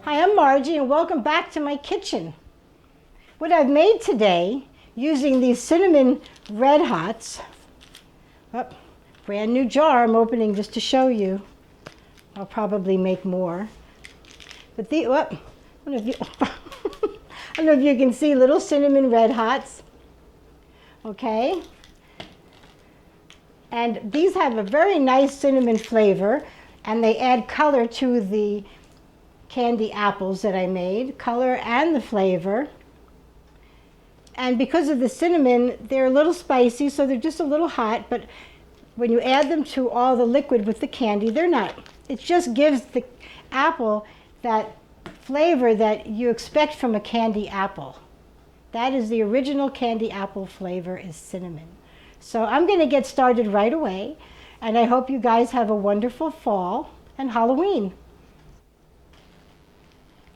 Hi, I'm Margie and welcome back to my kitchen. What I've made today using these cinnamon red hots, brand new jar I'm opening just to show you. I'll probably make more. But I don't know if you, I don't know if you can see little cinnamon red hots. Okay. And these have a very nice cinnamon flavor and they add color to the candy apples that I made, color and the flavor. And because of the cinnamon, they're a little spicy, so they're just a little hot, but when you add them to all the liquid with the candy, they're not. It just gives the apple that flavor that you expect from a candy apple. That is the original candy apple flavor, is cinnamon. So I'm going to get started right away, and I hope you guys have a wonderful fall and Halloween.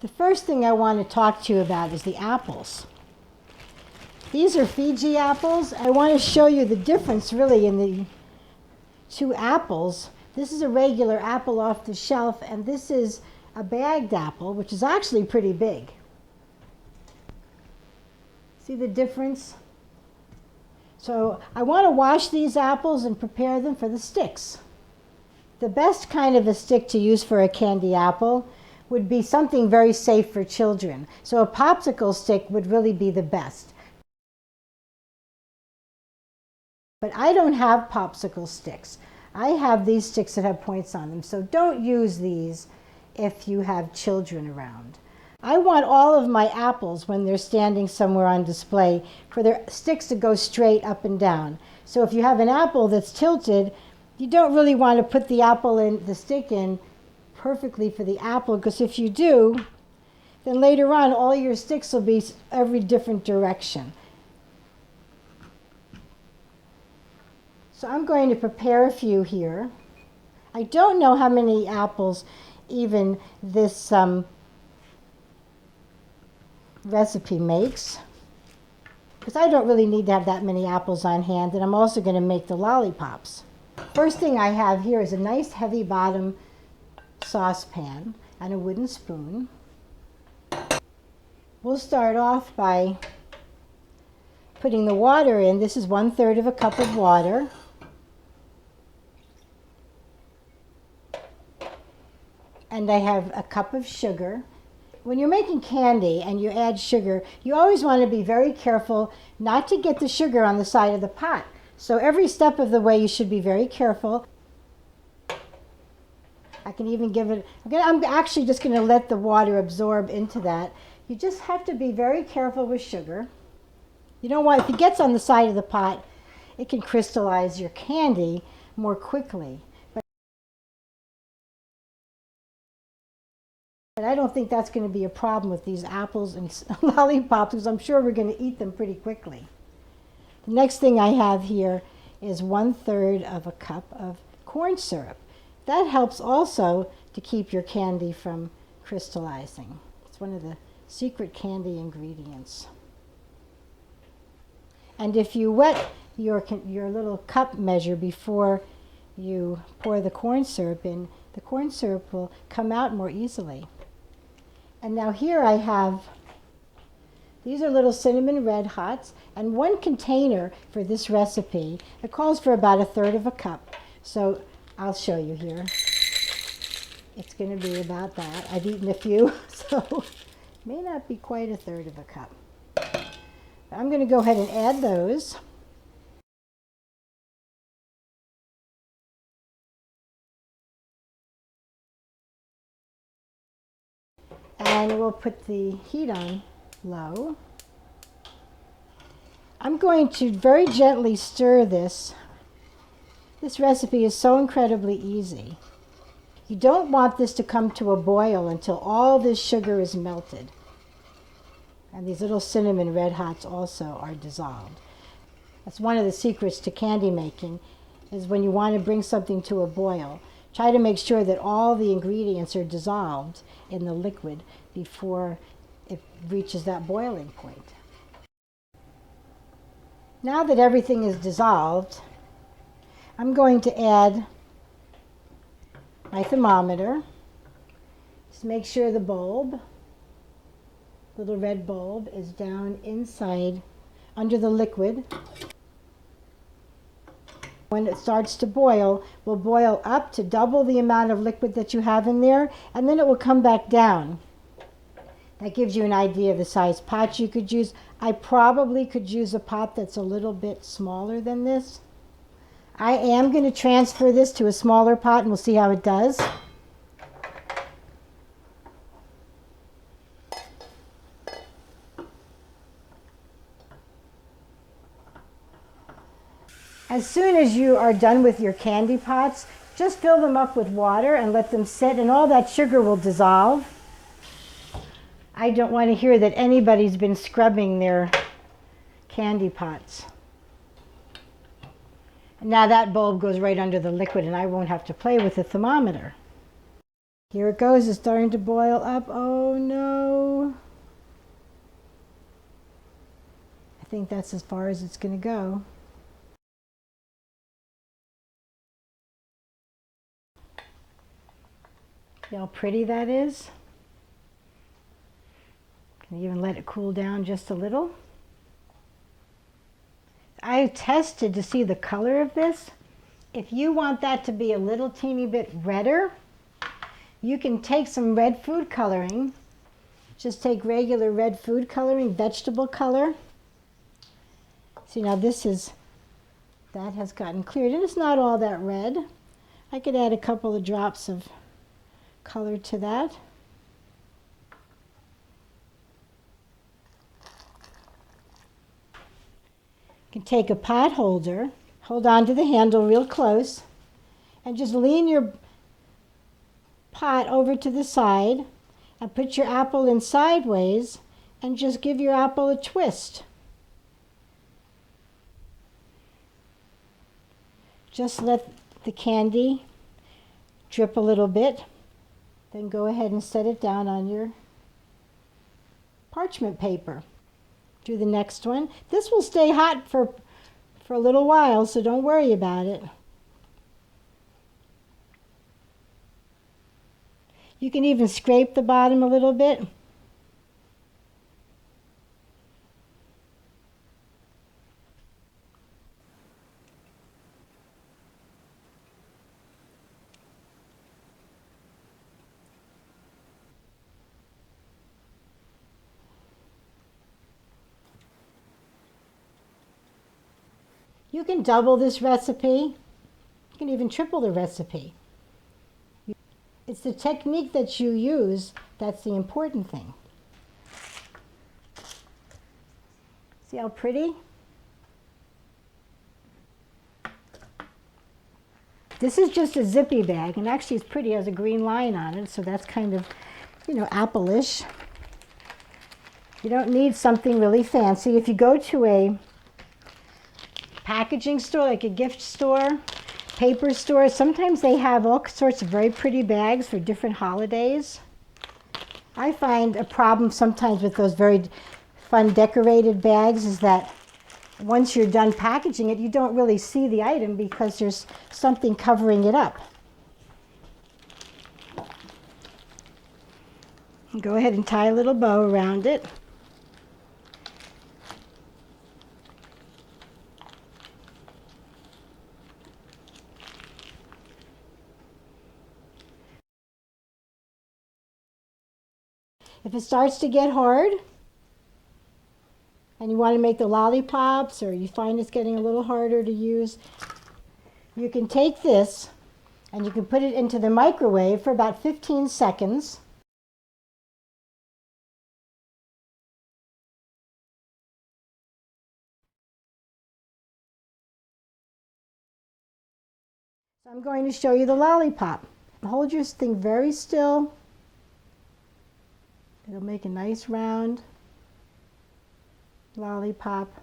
The first thing I want to talk to you about is the apples. These are Fiji apples. I want to show you the difference really in the two apples. This is a regular apple off the shelf, and this is a bagged apple, which is actually pretty big. See the difference? So I want to wash these apples and prepare them for the sticks. The best kind of a stick to use for a candy apple would be something very safe for children. So a popsicle stick would really be the best. But I don't have popsicle sticks. I have these sticks that have points on them. So don't use these if you have children around. I want all of my apples, when they're standing somewhere on display, for their sticks to go straight up and down. So if you have an apple that's tilted, you don't really want to put the stick in perfectly for the apple, because if you do, then later on all your sticks will be every different direction. So I'm going to prepare a few here. I don't know how many apples even this recipe makes, because I don't really need to have that many apples on hand, and I'm also going to make the lollipops. First thing I have here is a nice heavy bottom saucepan and a wooden spoon. We'll start off by putting the water in. This is 1/3 of a cup of water. And I have a cup of sugar. When you're making candy and you add sugar, you always want to be very careful not to get the sugar on the side of the pot. So every step of the way you should be very careful. I can even give it, I'm actually just going to let the water absorb into that. You just have to be very careful with sugar. You don't want, if it gets on the side of the pot, it can crystallize your candy more quickly. But I don't think that's going to be a problem with these apples and lollipops, because I'm sure we're going to eat them pretty quickly. The next thing I have here is 1/3 of a cup of corn syrup. That helps also to keep your candy from crystallizing. It's one of the secret candy ingredients. And if you wet your little cup measure before you pour the corn syrup in, the corn syrup will come out more easily. And now here I have, these are little cinnamon red hots, and one container for this recipe, it calls for about 1/3 of a cup. So I'll show you here. It's going to be about that. I've eaten a few, so it may not be quite 1/3 of a cup. I'm going to go ahead and add those. And we'll put the heat on low. I'm going to very gently stir this. This recipe is so incredibly easy. You don't want this to come to a boil until all this sugar is melted. And these little cinnamon red hots also are dissolved. That's one of the secrets to candy making, is when you want to bring something to a boil, try to make sure that all the ingredients are dissolved in the liquid before it reaches that boiling point. Now that everything is dissolved, I'm going to add my thermometer Just make sure the bulb, little red bulb, is down inside under the liquid. When it starts to boil, will boil up to double the amount of liquid that you have in there, and then it will come back down. That gives you an idea of the size pot you could use. I probably could use a pot that's a little bit smaller than this. I am going to transfer this to a smaller pot and we'll see how it does. As soon as you are done with your candy pots, just fill them up with water and let them sit, and all that sugar will dissolve. I don't want to hear that anybody's been scrubbing their candy pots. Now that bulb goes right under the liquid and I won't have to play with the thermometer. Here it goes, it's starting to boil up. Oh no. I think that's as far as it's going to go. See how pretty that is? Can even let it cool down just a little. I tested to see the color of this. If you want that to be a little teeny bit redder, you can take some red food coloring. Just take regular red food coloring, vegetable color. See, now that has gotten cleared, and it's not all that red. I could add a couple of drops of color to that. You can take a pot holder, hold on to the handle real close, and just lean your pot over to the side and put your apple in sideways and just give your apple a twist. Just let the candy drip a little bit. Then go ahead and set it down on your parchment paper. Do the next one. This will stay hot for a little while, so don't worry about it. You can even scrape the bottom a little bit. You can double this recipe. You can even triple the recipe. It's the technique that you use that's the important thing. See how pretty? This is just a zippy bag, and actually it's pretty. It has a green line on it, so that's kind of, apple-ish. You don't need something really fancy. If you go to a packaging store, like a gift store, paper store, sometimes they have all sorts of very pretty bags for different holidays. I find a problem sometimes with those very fun decorated bags is that once you're done packaging it, you don't really see the item because there's something covering it up. Go ahead and tie a little bow around it. If it starts to get hard and you want to make the lollipops, or you find it's getting a little harder to use, you can take this and you can put it into the microwave for about 15 seconds. So I'm going to show you the lollipop. Hold your thing very still. It'll make a nice round lollipop.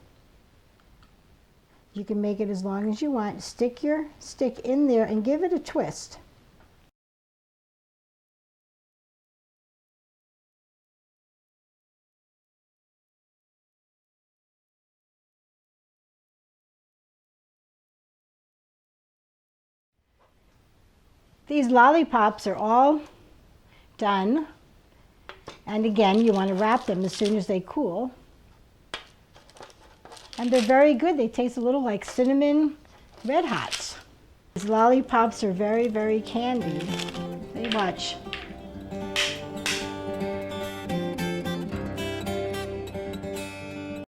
You can make it as long as you want. Stick your stick in there and give it a twist. These lollipops are all done. And again, you want to wrap them as soon as they cool. And they're very good. They taste a little like cinnamon Red Hots. These lollipops are very, very candy. They watch.